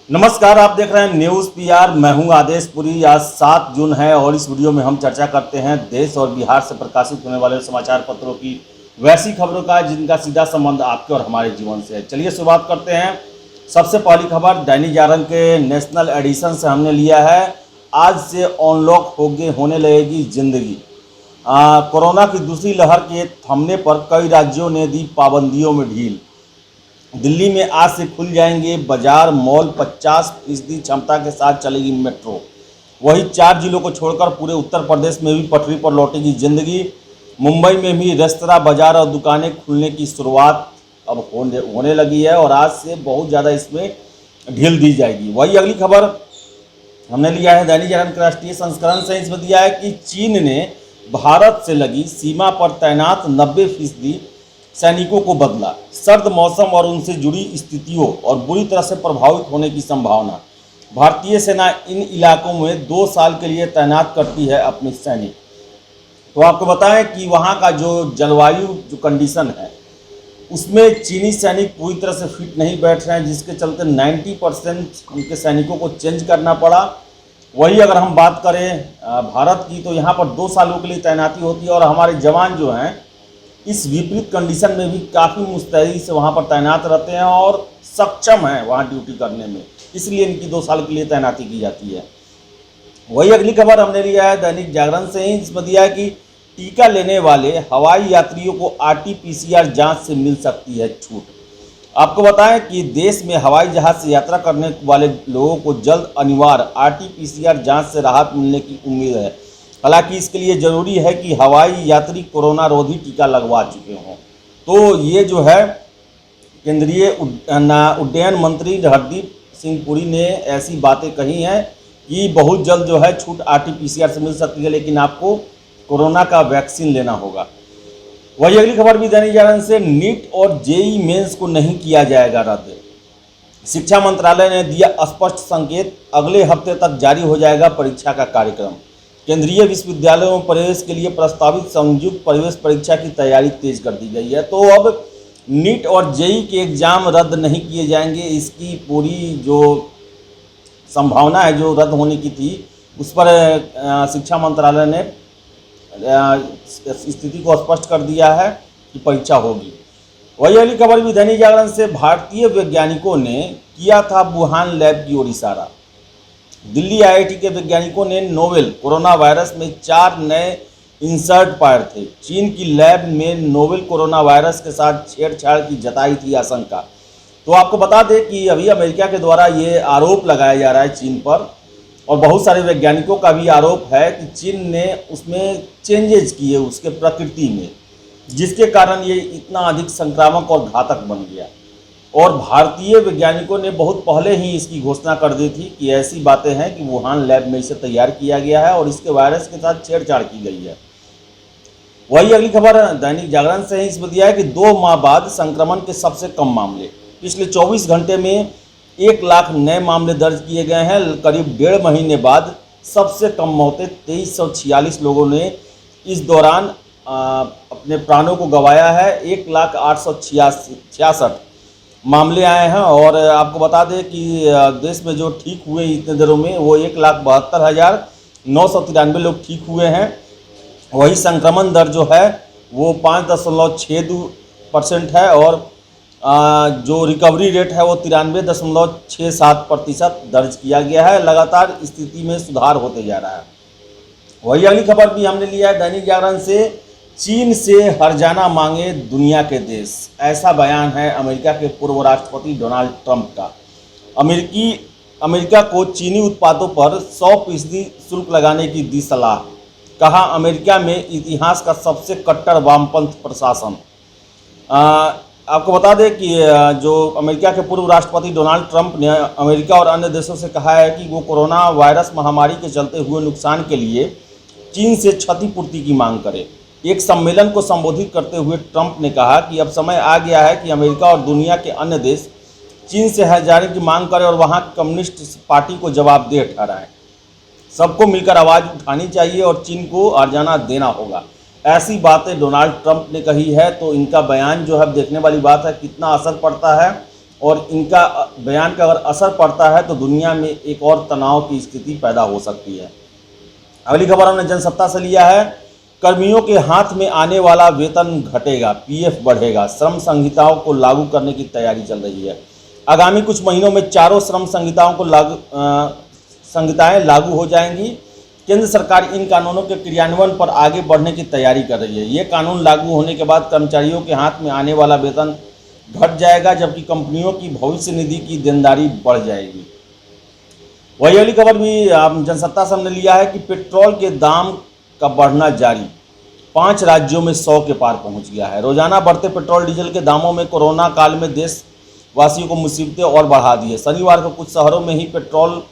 नमस्कार, आप देख रहे हैं न्यूज़ पीआर। मैं हूं आदेश पुरी। आज 7 जून है और इस वीडियो में हम चर्चा करते हैं देश और बिहार से प्रकाशित होने वाले समाचार पत्रों की वैसी खबरों का जिनका सीधा संबंध आपके और हमारे जीवन से है। चलिए शुरुआत करते हैं। सबसे पहली खबर दैनिक जागरण के नेशनल एडिशन से हमने लिया है। आज से अनलॉक होने लगेगी जिंदगी। कोरोना की दूसरी लहर के थमने पर कई राज्यों ने दी पाबंदियों में ढील। दिल्ली में आज से खुल जाएंगे बाजार, मॉल, 50% क्षमता के साथ चलेगी मेट्रो। वही 4 जिलों को छोड़कर पूरे उत्तर प्रदेश में भी पटरी पर लौटेगी जिंदगी। मुंबई में भी रेस्तरां, बाजार और दुकानें खुलने की शुरुआत अब होने लगी है और आज से बहुत ज़्यादा इसमें ढील दी जाएगी। वही अगली खबर हमने लिया है दैनिक जागरण के राष्ट्रीय संस्करण से। इसमें दिया है कि चीन ने भारत से लगी सीमा पर तैनात 90% सैनिकों को बदला। सर्द मौसम और उनसे जुड़ी स्थितियों और बुरी तरह से प्रभावित होने की संभावना। भारतीय सेना इन इलाकों में 2 साल के लिए तैनात करती है अपने सैनिक। तो आपको बताएं कि वहां का जो जलवायु जो कंडीशन है उसमें चीनी सैनिक पूरी तरह से फिट नहीं बैठ रहे हैं, जिसके चलते 90% उनके सैनिकों को चेंज करना पड़ा। वही अगर हम बात करें भारत की, तो यहाँ पर 2 सालों के लिए तैनाती होती है और हमारे जवान जो हैं इस विपरीत कंडीशन में भी काफ़ी मुस्तैदी से वहाँ पर तैनात रहते हैं और सक्षम हैं वहाँ ड्यूटी करने में, इसलिए इनकी 2 साल के लिए तैनाती की जाती है। वही अगली खबर हमने लिया है दैनिक जागरण से ही, जिसमें दिया है कि टीका लेने वाले हवाई यात्रियों को RT-PCR जांच से मिल सकती है छूट। आपको बताएं कि देश में हवाई जहाज से यात्रा करने वाले लोगों को जल्द अनिवार्य RT-PCR जांच से राहत मिलने की उम्मीद है। हालांकि इसके लिए ज़रूरी है कि हवाई यात्री कोरोना रोधी टीका लगवा चुके हों। तो ये जो है केंद्रीय उड्डयन मंत्री हरदीप सिंह पुरी ने ऐसी बातें कही हैं कि बहुत जल्द जो है छूट RT-PCR से मिल सकती है, लेकिन आपको कोरोना का वैक्सीन लेना होगा। वही अगली खबर भी दैनिक जागरण से, नीट और JEE मेंस को नहीं किया जाएगा रद्द। शिक्षा मंत्रालय ने दिया स्पष्ट संकेत, अगले हफ्ते तक जारी हो जाएगा परीक्षा का कार्यक्रम। केंद्रीय विश्वविद्यालयों में प्रवेश के लिए प्रस्तावित संयुक्त प्रवेश परीक्षा की तैयारी तेज कर दी गई है। तो अब नीट और JEE के एग्ज़ाम रद्द नहीं किए जाएंगे, इसकी पूरी जो संभावना है जो रद्द होने की थी उस पर शिक्षा मंत्रालय ने स्थिति को स्पष्ट कर दिया है कि परीक्षा होगी। वही अगली खबर भी दैनिक जागरण से, भारतीय वैज्ञानिकों ने किया था वुहान लैब की ओर इशारा। दिल्ली IIT के वैज्ञानिकों ने नोवेल कोरोना वायरस में 4 नए इंसर्ट पाए थे। चीन की लैब में नोवेल कोरोना वायरस के साथ छेड़छाड़ की जताई थी आशंका। तो आपको बता दें कि अभी अमेरिका के द्वारा ये आरोप लगाया जा रहा है चीन पर, और बहुत सारे वैज्ञानिकों का भी आरोप है कि चीन ने उसमें चेंजेस किए उसके प्रकृति में, जिसके कारण ये इतना अधिक संक्रामक और घातक बन गया। और भारतीय वैज्ञानिकों ने बहुत पहले ही इसकी घोषणा कर दी थी कि ऐसी बातें हैं कि वुहान लैब में इसे तैयार किया गया है और इसके वायरस के साथ छेड़छाड़ की गई है। वही अगली खबर दैनिक जागरण से ही इसमें दिया है कि 2 माह बाद संक्रमण के सबसे कम मामले। पिछले 24 घंटे में 1 लाख नए मामले दर्ज किए गए हैं। करीब 1.5 महीने बाद सबसे कम मौतें 2346 लोगों ने इस दौरान अपने प्राणों को गंवाया है। 1,0866 मामले आए हैं और आपको बता दें कि देश में जो ठीक हुए इतने दिनों में वो 1,72,993 लोग ठीक हुए हैं। वही संक्रमण दर जो है वो 5.62% है और जो रिकवरी रेट है वो 93.67% दर्ज किया गया है। लगातार स्थिति में सुधार होते जा रहा है। वही अगली खबर भी हमने लिया है दैनिक जागरण से, चीन से हर्जाना मांगे दुनिया के देश। ऐसा बयान है अमेरिका के पूर्व राष्ट्रपति डोनाल्ड ट्रंप का। अमेरिका को चीनी उत्पादों पर 100% शुल्क लगाने की दी सलाह। कहा, अमेरिका में इतिहास का सबसे कट्टर वामपंथ प्रशासन। आपको बता दें कि जो अमेरिका के पूर्व राष्ट्रपति डोनाल्ड ट्रंप ने अमेरिका और अन्य देशों से कहा है कि वो कोरोना वायरस महामारी के चलते हुए नुकसान के लिए चीन से क्षतिपूर्ति की मांग करे। एक सम्मेलन को संबोधित करते हुए ट्रंप ने कहा कि अब समय आ गया है कि अमेरिका और दुनिया के अन्य देश चीन से हर्जाने की मांग करें और वहां कम्युनिस्ट पार्टी को जवाबदेह ठहराएं। सबको मिलकर आवाज़ उठानी चाहिए और चीन को हर्जाना देना होगा। ऐसी बातें डोनाल्ड ट्रंप ने कही है। तो इनका बयान जो है देखने वाली बात है कितना असर पड़ता है और इनका बयान का अगर असर पड़ता है तो दुनिया में एक और तनाव की स्थिति पैदा हो सकती है। अगली खबर हमने जनसत्ता से लिया है। कर्मियों के हाथ में आने वाला वेतन घटेगा, पीएफ बढ़ेगा, श्रम संहिताओं को लागू करने की तैयारी चल रही है। आगामी कुछ महीनों में चारों श्रम संहिताएं लागू हो जाएंगी। केंद्र सरकार इन कानूनों के क्रियान्वयन पर आगे बढ़ने की तैयारी कर रही है। ये कानून लागू होने के बाद कर्मचारियों के हाथ में आने वाला वेतन घट जाएगा, जबकि कंपनियों की भविष्य निधि की देनदारी बढ़ जाएगी। वही अगली खबर भी जनसत्ता से हमने लिया है कि पेट्रोल के दाम का बढ़ना जारी, 5 राज्यों में 100 के पार पहुंच गया है। रोजाना बढ़ते पेट्रोल डीजल के दामों में कोरोना काल में देशवासियों को मुसीबतें और बढ़ा दी है। शनिवार को कुछ शहरों में ही पेट्रोल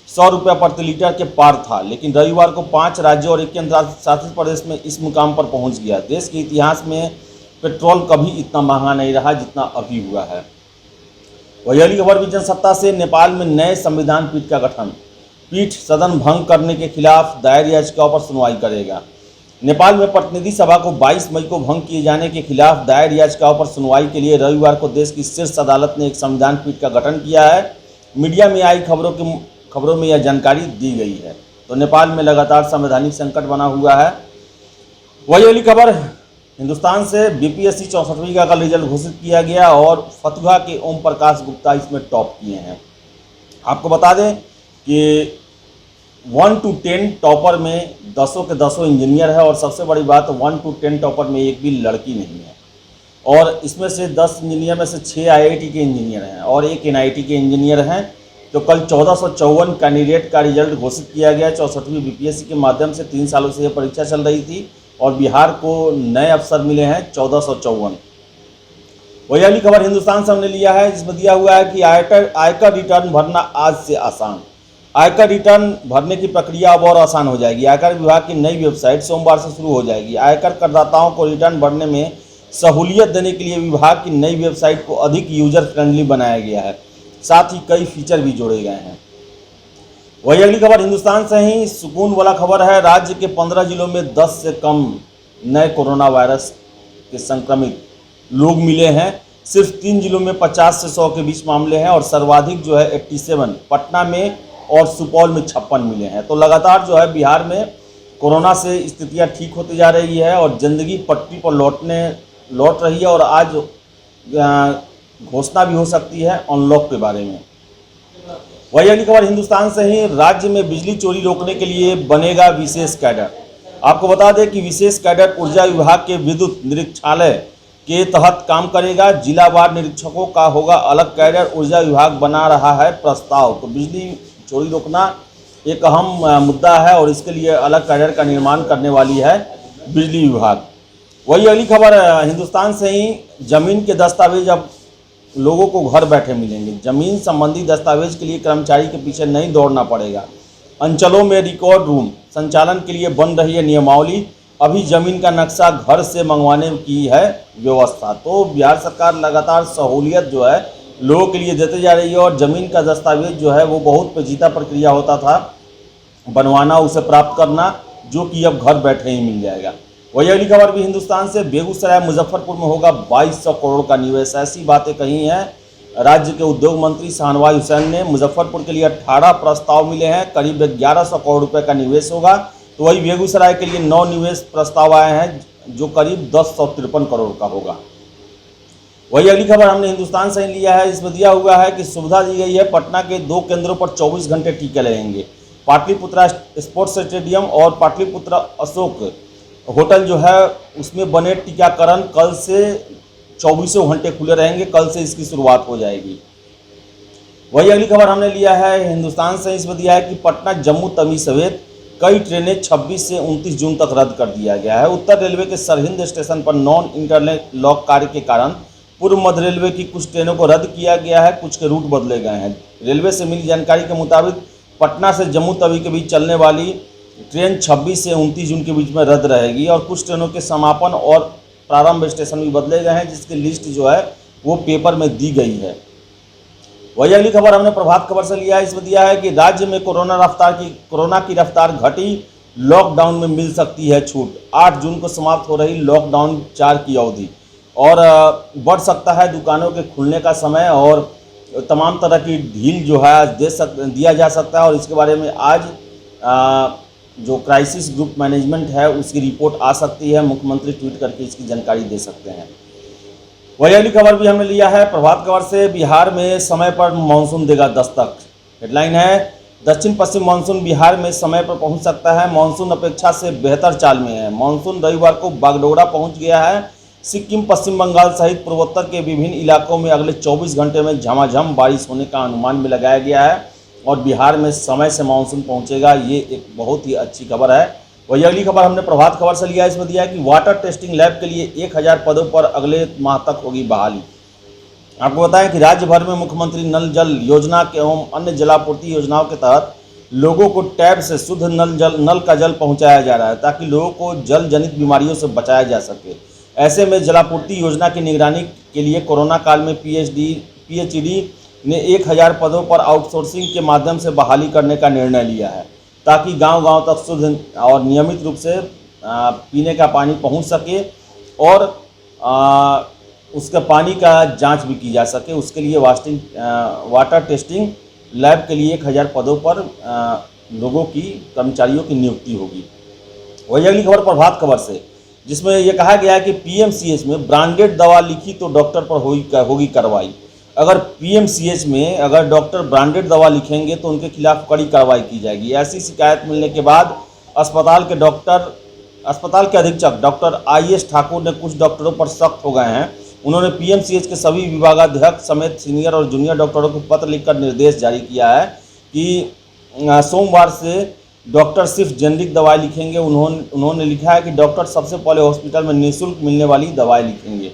100 रुपये प्रति लीटर के पार था, लेकिन रविवार को 5 राज्यों और एक केंद्र शासित प्रदेश में इस मुकाम पर पहुंच गया। देश के इतिहास में पेट्रोल कभी इतना महंगा नहीं रहा जितना अभी हुआ है। वही अगली खबर भी जनसत्ता से। नेपाल में नए संविधान पीठ का गठन, पीठ सदन भंग करने के खिलाफ दायर याचिकाओं पर सुनवाई करेगा। नेपाल में प्रतिनिधि सभा को 22 मई को भंग किए जाने के खिलाफ दायर याचिकाओं पर सुनवाई के लिए रविवार को देश की शीर्ष अदालत ने एक संविधान पीठ का गठन किया है। मीडिया में आई खबरों में यह जानकारी दी गई है। तो नेपाल में लगातार संवैधानिक संकट बना हुआ है। वही अगली खबर हिंदुस्तान से। बीपीएससी 64वीं का कल रिजल्ट घोषित किया गया और फतुहा के ओम प्रकाश गुप्ता इसमें टॉप किए हैं। आपको बता दें कि 1 to 10 टॉपर में 10 के 10 इंजीनियर है और सबसे बड़ी बात 1 to 10 टॉपर में एक भी लड़की नहीं है। और इसमें से 10 इंजीनियर में से 6 आईआईटी के इंजीनियर हैं और एक एनआईटी के इंजीनियर हैं। तो कल 1454 कैंडिडेट का रिजल्ट घोषित किया गया। 64वीं बीपीएससी के माध्यम से 3 सालों से यह परीक्षा चल रही थी और बिहार को नए अफसर मिले हैं 1454। वही अगली खबर हिंदुस्तान से हमने लिया है, जिसमें दिया हुआ है कि आयकर रिटर्न भरना आज से आसान। आयकर रिटर्न भरने की प्रक्रिया अब और आसान हो जाएगी। आयकर विभाग की नई वेबसाइट सोमवार से शुरू हो जाएगी। आयकर करदाताओं को रिटर्न भरने में सहूलियत देने के लिए विभाग की नई वेबसाइट को अधिक यूजर फ्रेंडली बनाया गया है। साथ ही कई फीचर भी जोड़े गए हैं। वही अगली खबर हिंदुस्तान से ही सुकून वाला खबर है। राज्य के 15 जिलों में 10 से कम नए कोरोना वायरस के संक्रमित लोग मिले हैं। सिर्फ 3 जिलों में 50 से 100 के बीच मामले हैं और सर्वाधिक जो है 87 पटना में और सुपौल में 56 मिले हैं। तो लगातार जो है बिहार में कोरोना से स्थितियां ठीक होती जा रही है और ज़िंदगी पटरी पर लौट रही है और आज घोषणा भी हो सकती है अनलॉक के बारे में। वही अगली खबर हिंदुस्तान से ही। राज्य में बिजली चोरी रोकने के लिए बनेगा विशेष कैडर। आपको बता दें कि विशेष कैडर ऊर्जा विभाग के विद्युत निरीक्षालय के तहत काम करेगा। जिलावार निरीक्षकों का होगा अलग कैडर। ऊर्जा विभाग बना रहा है प्रस्ताव। तो बिजली चोरी रोकना एक अहम मुद्दा है और इसके लिए अलग कैडर का निर्माण करने वाली है बिजली विभाग। वही अगली खबर हिंदुस्तान से ही। जमीन के दस्तावेज अब लोगों को घर बैठे मिलेंगे। जमीन संबंधी दस्तावेज के लिए कर्मचारी के पीछे नहीं दौड़ना पड़ेगा। अंचलों में रिकॉर्ड रूम संचालन के लिए बन रही है नियमावली। अभी जमीन का नक्शा घर से मंगवाने की है व्यवस्था। तो बिहार सरकार लगातार सहूलियत जो है लोगों के लिए देते जा रही है और ज़मीन का दस्तावेज जो है वो बहुत पेचीदा प्रक्रिया होता था बनवाना, उसे प्राप्त करना, जो कि अब घर बैठे ही मिल जाएगा। वही अगली खबर भी हिंदुस्तान से। बेगूसराय मुजफ्फरपुर में होगा 2200 करोड़ का निवेश। ऐसी बातें कही हैं राज्य के उद्योग मंत्री शाहनवाज हुसैन ने। मुजफ्फरपुर के लिए 18 प्रस्ताव मिले हैं, करीब 1100 करोड़ रुपए का निवेश होगा। तो वही बेगूसराय के लिए 9 निवेश प्रस्ताव आए हैं जो करीब 1053 करोड़ का होगा। वही अगली खबर हमने हिंदुस्तान से ही लिया है। इसमें दिया हुआ है कि सुविधा दी गई है पटना के 2 केंद्रों पर 24 घंटे टीके लगेंगे। पाटलिपुत्रा स्पोर्ट्स स्टेडियम और पाटलिपुत्रा अशोक होटल जो है उसमें बने टीकाकरण कल से 24 घंटे खुले रहेंगे। कल से इसकी शुरुआत हो जाएगी। वही अगली खबर हमने लिया है हिंदुस्तान से। इसमें दिया है कि पटना जम्मू तवी समेत कई ट्रेनें 26 से 29 जून तक रद्द कर दिया गया है। उत्तर रेलवे के सरहिंद स्टेशन पर नॉन इंटरलॉक कार्य के कारण पूर्व मध्य रेलवे की कुछ ट्रेनों को रद्द किया गया है, कुछ के रूट बदले गए हैं। रेलवे से मिली जानकारी के मुताबिक पटना से जम्मू तवी के बीच चलने वाली ट्रेन 26 से 29 जून के बीच में रद्द रहेगी और कुछ ट्रेनों के समापन और प्रारंभ स्टेशन भी बदले गए हैं, जिसकी लिस्ट जो है वो पेपर में दी गई है। वही अगली खबर हमने प्रभात खबर से लिया है। इसमें दिया है कि राज्य में कोरोना की रफ्तार घटी, लॉकडाउन में मिल सकती है छूट। 8 जून को समाप्त हो रही लॉकडाउन 4 की अवधि और बढ़ सकता है दुकानों के खुलने का समय और तमाम तरह की ढील जो है दिया जा सकता है। और इसके बारे में आज जो क्राइसिस ग्रुप मैनेजमेंट है उसकी रिपोर्ट आ सकती है। मुख्यमंत्री ट्वीट करके इसकी जानकारी दे सकते हैं। वही अगली खबर भी हमने लिया है प्रभात खबर से, बिहार में समय पर मानसून देगा दस्तक। हेडलाइन है, दक्षिण पश्चिम मानसून बिहार में समय पर पहुंच सकता है, मानसून अपेक्षा से बेहतर चाल में है। मानसून रविवार को बागडोगरा पहुंच गया है। सिक्किम, पश्चिम बंगाल सहित पूर्वोत्तर के विभिन्न इलाकों में अगले 24 घंटे में झमाझम बारिश होने का अनुमान भी लगाया गया है और बिहार में समय से मानसून पहुंचेगा। ये एक बहुत ही अच्छी खबर है। वही अगली खबर हमने प्रभात खबर से लिया है। इसमें दिया है कि वाटर टेस्टिंग लैब के लिए 1000 पदों पर अगले माह तक होगी बहाली। आपको बताएं कि राज्य भर में मुख्यमंत्री नल जल योजना के एवं अन्य जलापूर्ति योजनाओं के तहत लोगों को टैप से शुद्ध नल का जल पहुंचाया जा रहा है ताकि लोगों को जल जनित बीमारियों से बचाया जा सके। ऐसे में जलापूर्ति योजना की निगरानी के लिए कोरोना काल में पीएचईडी ने 1000 पदों पर आउटसोर्सिंग के माध्यम से बहाली करने का निर्णय लिया है ताकि गांव-गांव तक शुद्ध और नियमित रूप से पीने का पानी पहुंच सके और उसके पानी का जांच भी की जा सके। उसके लिए वाटर टेस्टिंग लैब के लिए 1000 पदों पर लोगों की कर्मचारियों की नियुक्ति होगी। वही अगली खबर प्रभात खबर से, जिसमें यह कहा गया है कि पीएमसीएच में ब्रांडेड दवा लिखी तो डॉक्टर पर होगी कार्रवाई। अगर पीएमसीएच में अगर डॉक्टर ब्रांडेड दवा लिखेंगे तो उनके खिलाफ कड़ी कार्रवाई की जाएगी। ऐसी शिकायत मिलने के बाद अस्पताल के अधीक्षक डॉक्टर IS ठाकुर ने कुछ डॉक्टरों पर सख्त हो गए हैं। उन्होंने पीएमसीएच के सभी विभागाध्यक्ष समेत सीनियर और जूनियर डॉक्टरों को पत्र लिखकर निर्देश जारी किया है कि सोमवार से डॉक्टर सिर्फ जेनरिक दवाएं लिखेंगे। उन्होंने लिखा है कि डॉक्टर सबसे पहले हॉस्पिटल में निःशुल्क मिलने वाली दवाएं लिखेंगे।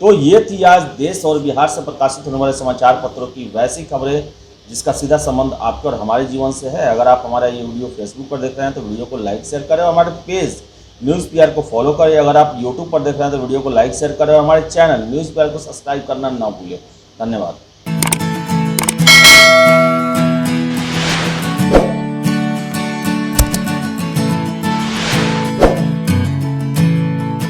तो ये थी आज देश और बिहार से प्रकाशित होने वाले समाचार पत्रों की वैसी खबरें जिसका सीधा संबंध आपके और हमारे जीवन से है। अगर आप हमारा ये वीडियो फेसबुक पर देख रहे हैं तो वीडियो को लाइक शेयर करें और हमारे पेज न्यूज़ PR को फॉलो करें। अगर आप यूट्यूब पर देख रहे हैं तो वीडियो को लाइक शेयर करें और हमारे चैनल न्यूज़ PR को सब्सक्राइब करना ना भूलें। धन्यवाद।